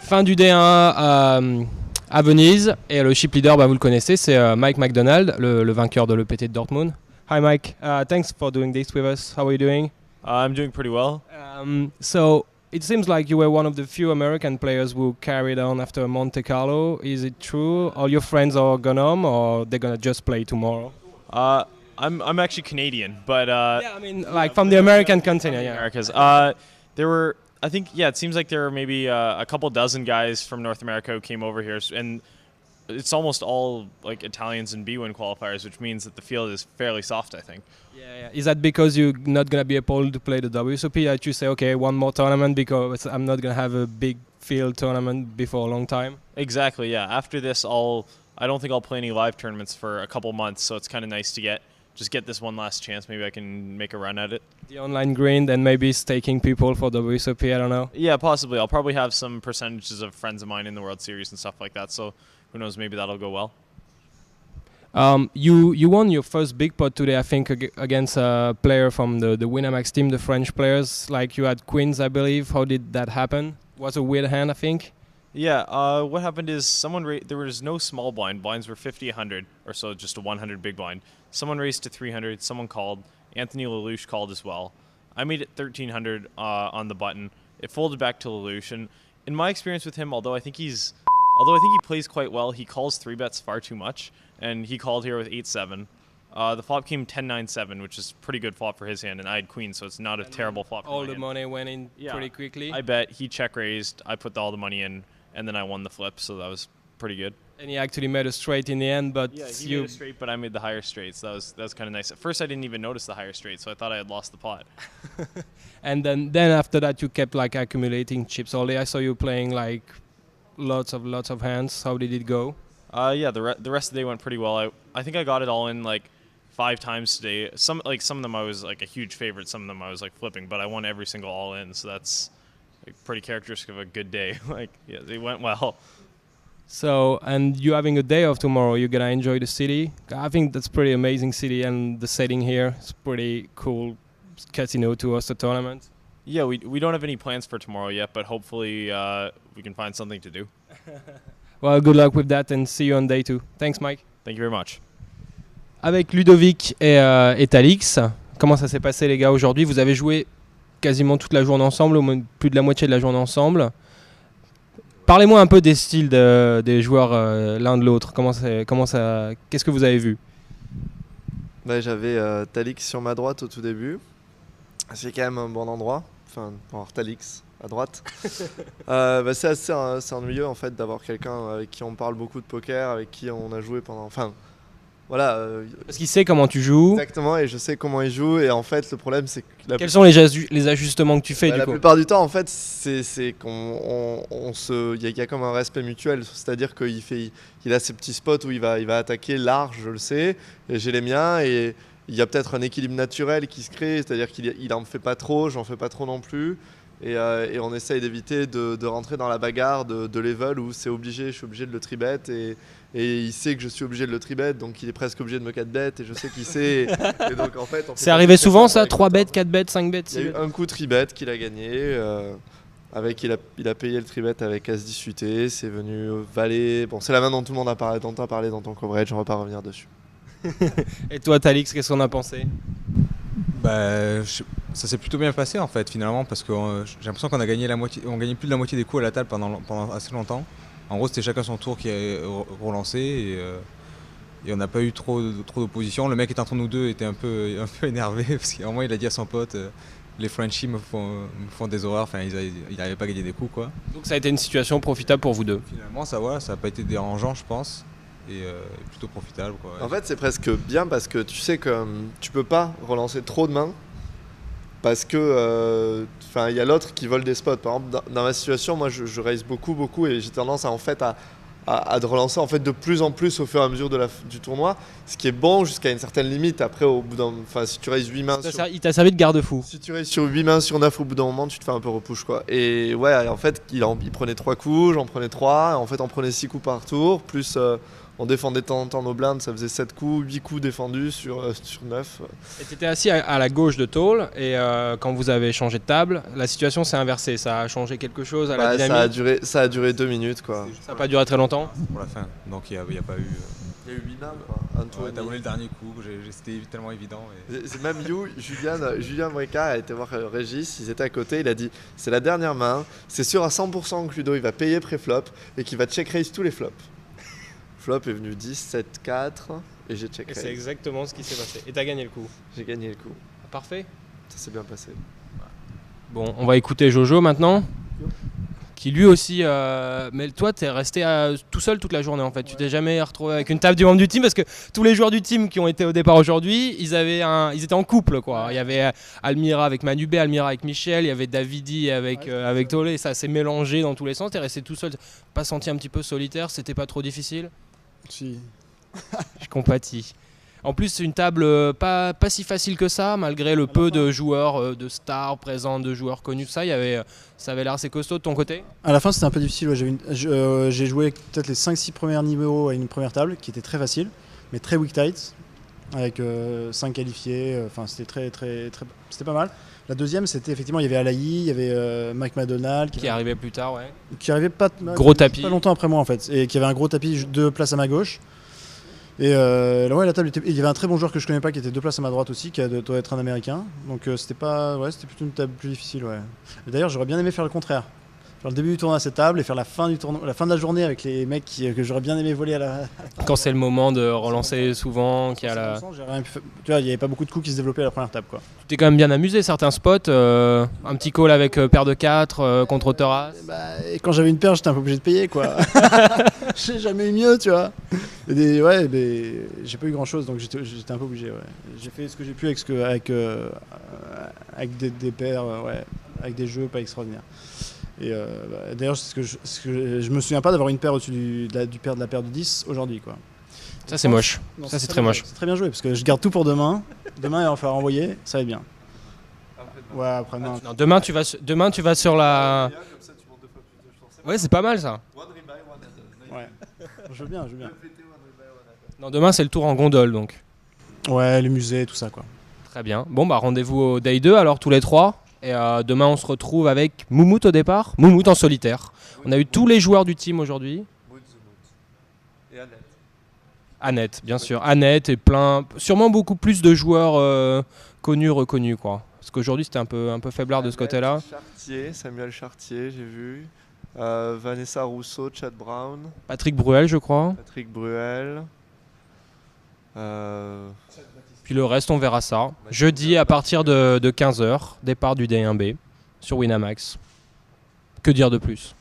Fin du D1 à Venise. Et le ship leader, vous le connaissez, c'est Mike McDonald, le vainqueur de l'EPT de Dortmund. Hi Mike, thanks for doing this with us. How are you doing? I'm doing pretty well. So it seems like you were one of the few American players who carried on after Monte Carlo. Is it true? All your friends are gone home, or they're gonna just play tomorrow? I'm actually Canadian, but Yeah, I mean, like from the American continent. Yeah. Americas. There were, I think, it seems like there were maybe a couple dozen guys from North America who came over here, and it's almost all like Italians and B1 qualifiers, which means that the field is fairly soft, I think. Yeah. Is that because you're not gonna be able to play the WSOP that you say, okay, one more tournament because I'm not gonna have a big field tournament before a long time? Exactly, yeah. After this, I don't think I'll play any live tournaments for a couple months, so it's kind of nice to get this one last chance. Maybe I can make a run at it. The online grind and maybe staking people for WSOP, I don't know. Yeah, possibly. I'll probably have some percentages of friends of mine in the World Series and stuff like that, so who knows, maybe that'll go well. You won your first big pot today, I think, against a player from the Winamax team, the French players. Like you had queens, I believe. How did that happen? Was a weird hand, I think. Yeah, what happened is there was no small blind. Blinds were 50, 100, or so, just a 100 big blind. Someone raised to 300, someone called. Anthony Lelouch called as well. I made it 1,300 on the button. It folded back to Lelouch, and in my experience with him, although I think he plays quite well, he calls 3-bets far too much, and he called here with 8-7. The flop came 10-9-7, which is pretty good flop for his hand, and I had queen, so it's not a terrible flop for all my the hand. money went in pretty quickly. I bet, he check raised, I put all the money in, and then I won the flip, so that was pretty good. And he actually made a straight in the end, but yeah, he made a straight, but I made the higher straight, so that was kind of nice. At first, I didn't even notice the higher straight, so I thought I had lost the pot. And then after that, you kept like accumulating chips all day. I saw you playing like lots of hands. How did it go? Yeah, the rest of the day went pretty well. I think I got it all in like 5 times today. Some of them I was like a huge favorite. Some of them I was like flipping, but I won every single all in, so that's like pretty characteristic of a good day. Like, yeah, they went well. So, and you having a day off tomorrow, you're gonna enjoy the city. I think that's pretty amazing city, and the setting here is pretty cool casino to host a tournament. Yeah, we don't have any plans for tomorrow yet, but hopefully we can find something to do. Well, good luck with that, and see you on day 2. Thanks, Mike. Thank you very much. Avec Ludovic et Talix, comment ça s'est passé les gars aujourd'hui? Vous avez joué quasiment toute la journée ensemble, au moins plus de la moitié de la journée ensemble. Parlez-moi un peu des styles des joueurs l'un de l'autre. Qu'est-ce que vous avez vu? J'avais Talix sur ma droite au tout début. C'est quand même un bon endroit. Enfin, pour avoir Talix à droite. C'est assez ennuyeux en fait d'avoir quelqu'un avec qui on parle beaucoup de poker, avec qui on a joué pendant. Enfin, voilà. Parce qu'il sait comment tu joues. Exactement, et je sais comment il joue. Et en fait, le problème, c'est que quels sont les ajustements que tu fais du la coup? plupart du temps, en fait, c'est qu'on il y a comme un respect mutuel. C'est-à-dire qu'il a ses petits spots où il va attaquer large, je le sais, et j'ai les miens. Et il y a peut-être un équilibre naturel qui se crée, c'est-à-dire qu'il en fait pas trop, j'en fais pas trop non plus. Et on essaye d'éviter de rentrer dans la bagarre de level où je suis obligé de le tribet et il sait que je suis obligé de le tribet, donc il est presque obligé de me 4-bet et je sais qu'il sait. Et donc en fait, c'est arrivé souvent ça, 3-bet, 4-bet, 5-bet? Il y a eu un coup tribet qu'il a gagné, il a payé le tribet avec As-10 UT, c'est venu valet. Bon, c'est la main dont tout le monde a parlé, dont tu as parlé dans ton coverage, on va pas revenir dessus. Et toi Talix, qu'est-ce qu'on a pensé? Ça s'est plutôt bien passé en fait finalement, parce que j'ai l'impression qu'on a gagné on gagnait plus de la moitié des coups à la table pendant assez longtemps. En gros, c'était chacun son tour qui a relancé et on n'a pas eu trop d'opposition. Le mec est entre nous deux était un peu énervé parce qu'à un moment il a dit à son pote les Frenchies me font des horreurs, enfin ils n'arrivaient pas à gagner des coups quoi. Donc ça a été une situation profitable pour vous deux? Finalement ça n'a pas été dérangeant je pense. Et plutôt profitable quoi. En fait c'est presque bien parce que tu sais que tu peux pas relancer trop de mains parce que il y a l'autre qui vole des spots. Par exemple dans ma situation, moi je raise beaucoup et j'ai tendance à relancer en fait de plus en plus au fur et à mesure du tournoi, ce qui est bon jusqu'à une certaine limite. Après si tu raises 8 mains il t'a servi de garde-fou. Si tu raises sur 8 mains sur 9 au bout d'un moment, tu te fais un peu repush quoi. Et ouais, en fait il prenait 3 coups, j'en prenais 3, en fait on prenait 6 coups par tour plus on défendait de temps en temps nos blindes, ça faisait 7 coups, 8 coups défendus sur 9. Et tu étais assis à la gauche de tôle et quand vous avez changé de table, la situation s'est inversée. Ça a changé quelque chose à la dynamique? Ça a duré 2 minutes quoi. Ça n'a pas duré très longtemps? Pour la fin, donc il n'y a pas eu... Il y a eu 8 mains quoi. T'as volé le dernier coup, c'était tellement évident. C'est même Julien Bricard a été voir Régis, ils étaient à côté, il a dit c'est la dernière main, c'est sûr à 100% que Ludo il va payer pré-flop et qu'il va check raise tous les flops. Flop est venu 10, 7, 4 et j'ai check raise. C'est exactement ce qui s'est passé. Et t'as gagné le coup? J'ai gagné le coup. Parfait. Ça s'est bien passé. Bon, on va écouter Jojo maintenant. Qui lui aussi, mais toi t'es resté tout seul toute la journée en fait, tu t'es jamais retrouvé avec une table du membre du team parce que tous les joueurs du team qui ont été au départ aujourd'hui, ils étaient en couple quoi. Il y avait Almira avec Manubé, Almira avec Michel, il y avait Davidi avec Tolé, ça s'est mélangé dans tous les sens, t'es resté tout seul, pas senti un petit peu solitaire, c'était pas trop difficile? Si. Je compatis. En plus, c'est une table pas si facile que ça, malgré le peu de joueurs, de stars présents, de joueurs connus, tout ça. Ça avait l'air assez costaud de ton côté? À la fin, c'était un peu difficile. Ouais. J'ai joué peut-être les 5-6 premiers niveaux à une première table qui était très facile, mais très weak tight, avec 5 qualifiés. Enfin, c'était c'était pas mal. La deuxième, c'était effectivement, il y avait Alaï, il y avait Mike McDonald Qui arrivait plus tard, ouais. qui arrivait pas Gros tapis. pas longtemps après moi en fait, et qui avait un gros tapis 2 places à ma gauche. Et là, ouais, la table était... Il y avait un très bon joueur que je connais pas qui était 2 places à ma droite aussi, qui doit être un américain. Donc c'était plutôt une table plus difficile. Ouais. D'ailleurs, j'aurais bien aimé faire le contraire. Faire le début du tournoi à cette table et faire la fin de la journée avec les mecs que j'aurais bien aimé voler à la. Quand c'est le moment de relancer souvent, tu vois, il n'y avait pas beaucoup de coups qui se développaient à la première table. Quoi. Tu t'es quand même bien amusé, certains spots. Un petit call avec paire de 4 contre Autoras. Et quand j'avais une paire, j'étais un peu obligé de payer. Quoi. J'ai jamais eu mieux, tu vois. J'ai pas eu grand chose, donc j'étais un peu obligé. Ouais. J'ai fait ce que j'ai pu avec des paires, avec des jeux pas extraordinaires. Et d'ailleurs, je me souviens pas d'avoir une paire au-dessus de la paire de 10 aujourd'hui. Quoi. Ça, c'est moche. Non, ça, c'est très moche. C'est très bien joué, parce que je garde tout pour demain. Demain, il va falloir envoyer, ça va être bien. Ouais, après, non. Non, demain, tu vas sur la... Ouais, c'est pas mal, ça. Ouais, je veux bien. Non, demain, c'est le tour en gondole, donc. Ouais, les musées, tout ça, quoi. Très bien. Bon, bah, rendez-vous au Day 2, alors, tous les 3. Et demain, on se retrouve avec Moumout au départ. Moumout en solitaire. On a eu tous les joueurs du team aujourd'hui. Et Annette. Annette, bien sûr. Annette et sûrement beaucoup plus de joueurs connus, reconnus, quoi. Parce qu'aujourd'hui, c'était un peu faiblard de ce côté-là. Samuel Chartier, j'ai vu. Vanessa Rousseau, Chad Brown. Patrick Bruel, je crois. Patrick Bruel. Puis le reste, on verra ça. Jeudi, à partir de 15h, départ du D1B sur Winamax. Que dire de plus?